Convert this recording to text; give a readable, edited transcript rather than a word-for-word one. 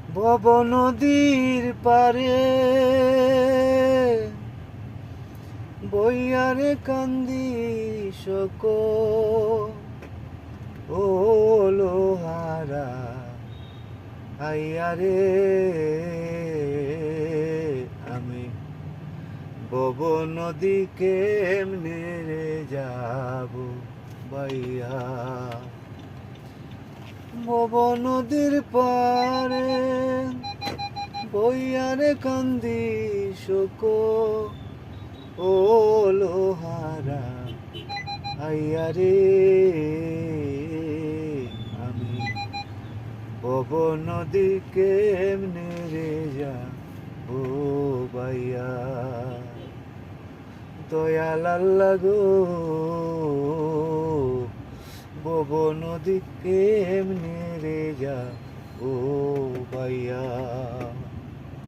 ভব নদীর পারে বইয়ারে কান্দি শোক ও লোহারা আইয়ারে আমি ভব নদী কেমনে রে যাব বাইয়া ভব নদীর পারে বইয়ারে কান্দি শোক ও লোহারা আইয়ারে আমি ভব নদী কেমনে রে যাব বাইয়া দয়াল আল্লাহ গো ভব নদী কেমনে রে যাব